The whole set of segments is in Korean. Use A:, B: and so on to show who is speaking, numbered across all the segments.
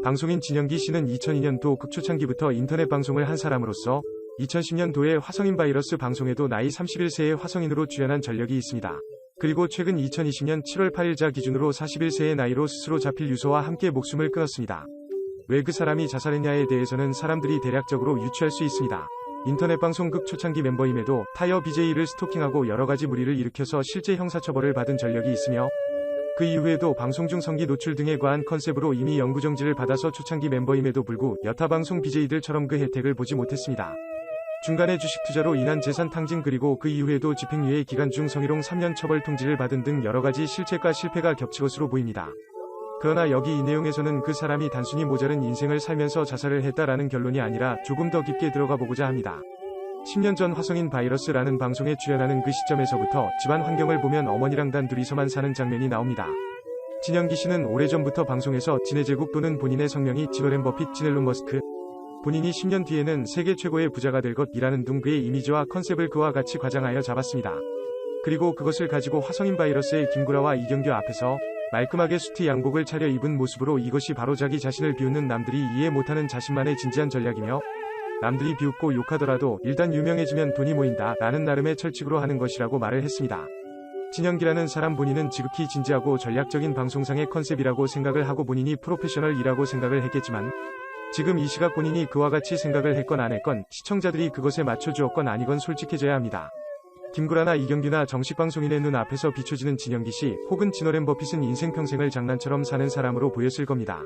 A: 방송인 진영기 씨는 2002년도 극초창기부터 인터넷 방송을 한 사람으로서 2010년도에 화성인 바이러스 방송에도 나이 31세의 화성인으로 출연한 전력이 있습니다. 그리고 최근 2020년 7월 8일자 기준으로 41세의 나이로 스스로 자필 유서와 함께 목숨을 끊었습니다. 왜 그 사람이 자살했냐에 대해서는 사람들이 대략적으로 유추할 수 있습니다. 인터넷 방송 극초창기 멤버임에도 타여 BJ를 스토킹하고 여러가지 무리를 일으켜서 실제 형사처벌을 받은 전력이 있으며 그 이후에도 방송 중 성기 노출 등에 관한 컨셉으로 이미 영구정지를 받아서 초창기 멤버임에도 불구 여타 방송 BJ들처럼 그 혜택을 보지 못했습니다. 중간에 주식 투자로 인한 재산 탕진 그리고 그 이후에도 집행유예 기간 중 성희롱 3년 처벌 통지를 받은 등 여러가지 실책과 실패가 겹친 것으로 보입니다. 그러나 여기 이 내용에서는 그 사람이 단순히 모자른 인생을 살면서 자살을 했다라는 결론이 아니라 조금 더 깊게 들어가 보고자 합니다. 10년 전 화성인 바이러스라는 방송에 출연하는 그 시점에서부터 집안 환경을 보면 어머니랑 단 둘이서만 사는 장면이 나옵니다. 진영기 씨는 오래전부터 방송에서 진해 제국 또는 본인의 성명이 진워렌 버핏, 진엘론 머스크, 본인이 10년 뒤에는 세계 최고의 부자가 될 것이라는 둥 그의 이미지와 컨셉을 그와 같이 과장하여 잡았습니다. 그리고 그것을 가지고 화성인 바이러스의 김구라와 이경규 앞에서 말끔하게 수트 양복을 차려 입은 모습으로 이것이 바로 자기 자신을 비웃는 남들이 이해 못하는 자신만의 진지한 전략이며 남들이 비웃고 욕하더라도 일단 유명해지면 돈이 모인다 라는 나름의 철칙으로 하는 것이라고 말을 했습니다. 진영기라는 사람 본인은 지극히 진지하고 전략적인 방송상의 컨셉이라고 생각을 하고 본인이 프로페셔널이라고 생각을 했겠지만 지금 이 시각 본인이 그와 같이 생각을 했건 안 했건 시청자들이 그것에 맞춰주었건 아니건 솔직해져야 합니다. 김구라나 이경규나 정식 방송인의 눈 앞에서 비춰지는 진영기 씨 혹은 진워렌 버핏은 인생 평생을 장난처럼 사는 사람으로 보였을 겁니다.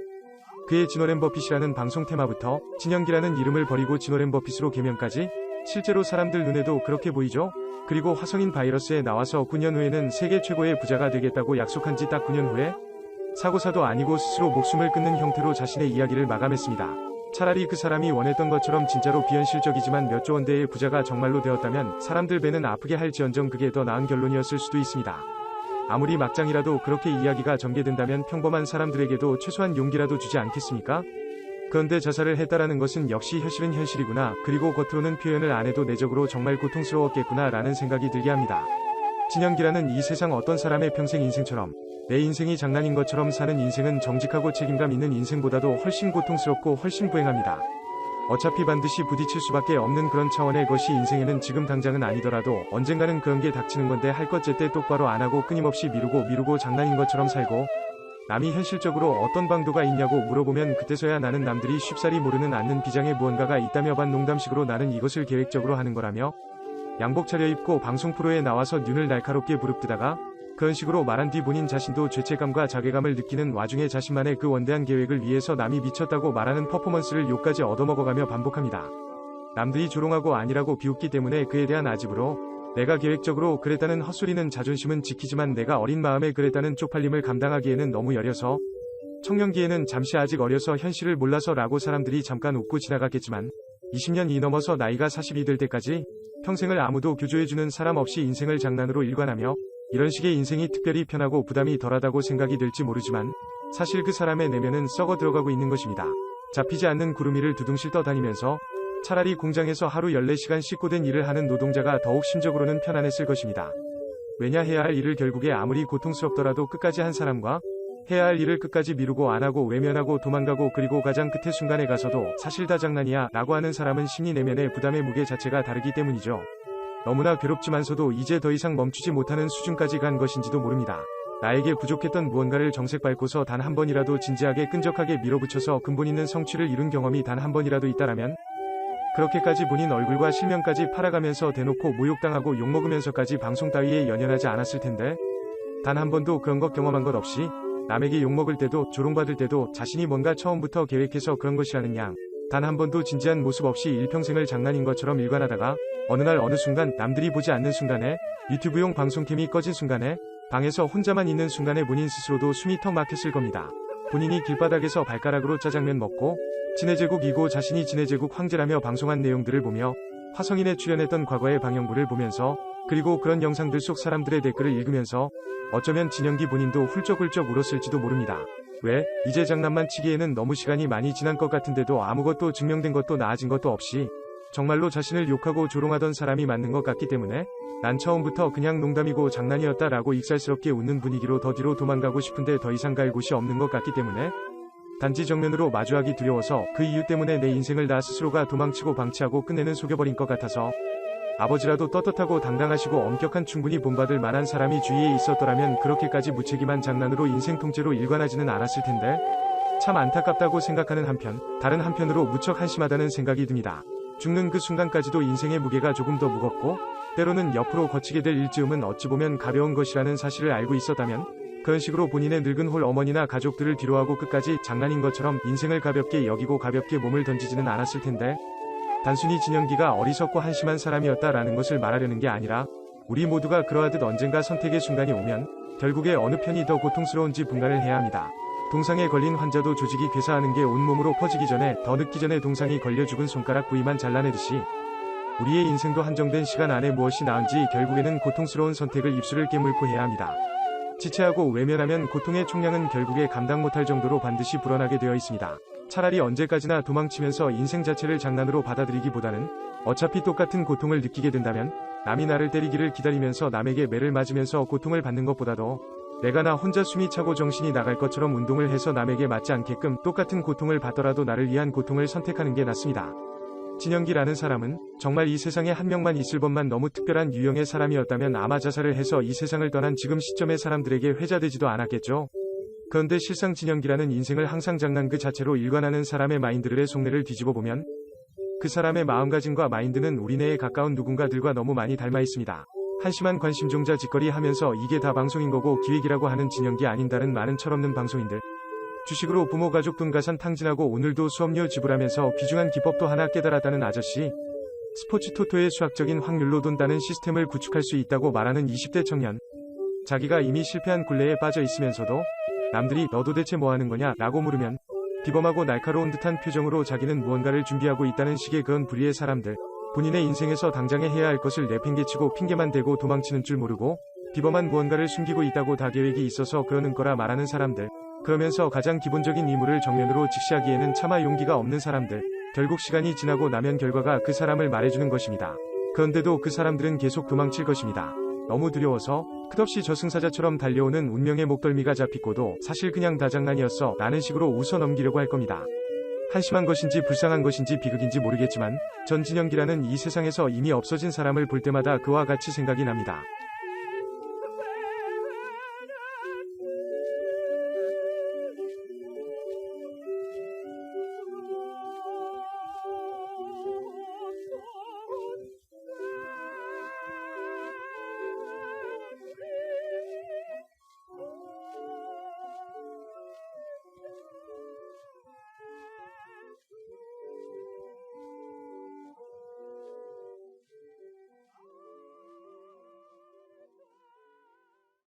A: 그의 진워렌 버핏이라는 방송 테마부터 진영기라는 이름을 버리고 진워렌 버핏으로 개명까지 실제로 사람들 눈에도 그렇게 보이죠? 그리고 화성인 바이러스에 나와서 9년 후에는 세계 최고의 부자가 되겠다고 약속한 지 딱 9년 후에 사고사도 아니고 스스로 목숨을 끊는 형태로 자신의 이야기를 마감했습니다. 차라리 그 사람이 원했던 것처럼 진짜로 비현실적이지만 몇 조 원대의 부자가 정말로 되었다면 사람들 배는 아프게 할지언정 그게 더 나은 결론이었을 수도 있습니다. 아무리 막장이라도 그렇게 이야기가 전개된다면 평범한 사람들에게도 최소한 용기라도 주지 않겠습니까? 그런데 자살을 했다라는 것은 역시 현실은 현실이구나, 그리고 겉으로는 표현을 안 해도 내적으로 정말 고통스러웠겠구나 라는 생각이 들게 합니다. 진영기라는 이 세상 어떤 사람의 평생 인생처럼 내 인생이 장난인 것처럼 사는 인생은 정직하고 책임감 있는 인생보다도 훨씬 고통스럽고 훨씬 불행합니다. 어차피 반드시 부딪힐 수밖에 없는 그런 차원의 것이 인생에는 지금 당장은 아니더라도 언젠가는 그런 게 닥치는 건데 할 것 제때 똑바로 안 하고 끊임없이 미루고 장난인 것처럼 살고 남이 현실적으로 어떤 방도가 있냐고 물어보면 그때서야 나는 남들이 쉽사리 모르는 않는 비장에 무언가가 있다며 반 농담식으로 나는 이것을 계획적으로 하는 거라며 양복 차려입고 방송 프로에 나와서 눈을 날카롭게 부릅뜨다가 그런 식으로 말한 뒤 본인 자신도 죄책감과 자괴감을 느끼는 와중에 자신만의 그 원대한 계획을 위해서 남이 미쳤다고 말하는 퍼포먼스를 욕까지 얻어먹어가며 반복합니다. 남들이 조롱하고 아니라고 비웃기 때문에 그에 대한 아집으로 내가 계획적으로 그랬다는 헛소리는 자존심은 지키지만 내가 어린 마음에 그랬다는 쪽팔림을 감당하기에는 너무 여려서 청년기에는 잠시 아직 어려서 현실을 몰라서 라고 사람들이 잠깐 웃고 지나갔겠지만 20년이 넘어서 나이가 40이 될 때까지 평생을 아무도 교조해주는 사람 없이 인생을 장난으로 일관하며 이런 식의 인생이 특별히 편하고 부담이 덜하다고 생각이 될지 모르지만 사실 그 사람의 내면은 썩어 들어가고 있는 것입니다. 잡히지 않는 구름 위를 두둥실 떠다니면서 차라리 공장에서 하루 14시간 씻고된 일을 하는 노동자가 더욱 심적으로는 편안했을 것입니다. 왜냐 해야 할 일을 결국에 아무리 고통스럽더라도 끝까지 한 사람과 해야 할 일을 끝까지 미루고 안하고 외면하고 도망가고 그리고 가장 끝의 순간에 가서도 사실 다 장난이야 라고 하는 사람은 심리 내면의 부담의 무게 자체가 다르기 때문이죠. 너무나 괴롭지만서도 이제 더 이상 멈추지 못하는 수준까지 간 것인지도 모릅니다. 나에게 부족했던 무언가를 정색 밟고서 단 한 번이라도 진지하게 끈적하게 밀어붙여서 근본 있는 성취를 이룬 경험이 단 한 번이라도 있다라면 그렇게까지 본인 얼굴과 실명까지 팔아가면서 대놓고 모욕당하고 욕먹으면서까지 방송 따위에 연연하지 않았을 텐데 단 한 번도 그런 것 경험한 것 없이 남에게 욕먹을 때도 조롱받을 때도 자신이 뭔가 처음부터 계획해서 그런 것이라는 양 단 한 번도 진지한 모습 없이 일평생을 장난인 것처럼 일관하다가 어느 날 어느 순간 남들이 보지 않는 순간에 유튜브용 방송캠이 꺼진 순간에 방에서 혼자만 있는 순간에 본인 스스로도 숨이 턱 막혔을 겁니다. 본인이 길바닥에서 발가락으로 짜장면 먹고 진해제국이고 자신이 진해제국 황제라며 방송한 내용들을 보며 화성인에 출연했던 과거의 방영부를 보면서 그리고 그런 영상들 속 사람들의 댓글을 읽으면서 어쩌면 진영기 본인도 훌쩍훌쩍 울었을지도 모릅니다. 왜? 이제 장난만 치기에는 너무 시간이 많이 지난 것 같은데도 아무것도 증명된 것도 나아진 것도 없이 정말로 자신을 욕하고 조롱하던 사람이 맞는 것 같기 때문에 난 처음부터 그냥 농담이고 장난이었다 라고 익살스럽게 웃는 분위기로 더 뒤로 도망가고 싶은데 더 이상 갈 곳이 없는 것 같기 때문에 단지 정면으로 마주하기 두려워서 그 이유 때문에 내 인생을 나 스스로가 도망치고 방치하고 끝내는 속여버린 것 같아서 아버지라도 떳떳하고 당당하시고 엄격한 충분히 본받을 만한 사람이 주위에 있었더라면 그렇게까지 무책임한 장난으로 인생 통째로 일관하지는 않았을 텐데 참 안타깝다고 생각하는 한편 다른 한편으로 무척 한심하다는 생각이 듭니다. 죽는 그 순간까지도 인생의 무게가 조금 더 무겁고 때로는 옆으로 거치게 될 일즈음은 어찌 보면 가벼운 것이라는 사실을 알고 있었다면 그런 식으로 본인의 늙은 홀 어머니나 가족들을 뒤로하고 끝까지 장난인 것처럼 인생을 가볍게 여기고 가볍게 몸을 던지지는 않았을 텐데 단순히 진영기가 어리석고 한심한 사람이었다라는 것을 말하려는 게 아니라 우리 모두가 그러하듯 언젠가 선택의 순간이 오면 결국에 어느 편이 더 고통스러운지 분간을 해야 합니다. 동상에 걸린 환자도 조직이 괴사하는 게 온몸으로 퍼지기 전에 더 늦기 전에 동상이 걸려 죽은 손가락 부위만 잘라내듯이 우리의 인생도 한정된 시간 안에 무엇이 나은지 결국에는 고통스러운 선택을 입술을 깨물고 해야 합니다. 지체하고 외면하면 고통의 총량은 결국에 감당 못할 정도로 반드시 불어나게 되어 있습니다. 차라리 언제까지나 도망치면서 인생 자체를 장난으로 받아들이기보다는 어차피 똑같은 고통을 느끼게 된다면 남이 나를 때리기를 기다리면서 남에게 매를 맞으면서 고통을 받는 것보다도 내가 나 혼자 숨이 차고 정신이 나갈 것처럼 운동을 해서 남에게 맞지 않게끔 똑같은 고통을 받더라도 나를 위한 고통을 선택하는 게 낫습니다. 진영기라는 사람은 정말 이 세상에 한 명만 있을 법만 너무 특별한 유형의 사람이었다면 아마 자살을 해서 이 세상을 떠난 지금 시점의 사람들에게 회자되지도 않았겠죠. 그런데 실상 진영기라는 인생을 항상 장난 그 자체로 일관하는 사람의 마인드들의 속내를 뒤집어 보면 그 사람의 마음가짐과 마인드는 우리 내에 가까운 누군가들과 너무 많이 닮아 있습니다. 한심한 관심종자 짓거리 하면서 이게 다 방송인 거고 기획이라고 하는 진영기 아닌 다른 많은 철없는 방송인들. 주식으로 부모 가족 돈 가산 탕진하고 오늘도 수업료 지불하면서 귀중한 기법도 하나 깨달았다는 아저씨. 스포츠 토토의 수학적인 확률로 돈 따는 시스템을 구축할 수 있다고 말하는 20대 청년. 자기가 이미 실패한 굴레에 빠져 있으면서도 남들이 너 도대체 뭐 하는 거냐 라고 물으면 비범하고 날카로운 듯한 표정으로 자기는 무언가를 준비하고 있다는 식의 그런 부류의 사람들. 본인의 인생에서 당장에 해야 할 것을 내팽개치고 핑계만 대고 도망치는 줄 모르고 비범한 무언가를 숨기고 있다고 다 계획이 있어서 그러는 거라 말하는 사람들. 그러면서 가장 기본적인 의무를 정면으로 직시하기에는 차마 용기가 없는 사람들. 결국 시간이 지나고 나면 결과가 그 사람을 말해주는 것입니다. 그런데도 그 사람들은 계속 도망칠 것입니다. 너무 두려워서 끝없이 저승사자처럼 달려오는 운명의 목덜미가 잡히고도 사실 그냥 다 장난이었어 라는 식으로 웃어 넘기려고 할 겁니다. 한심한 것인지 불쌍한 것인지 비극인지 모르겠지만 전 진영기라는 이 세상에서 이미 없어진 사람을 볼 때마다 그와 같이 생각이 납니다.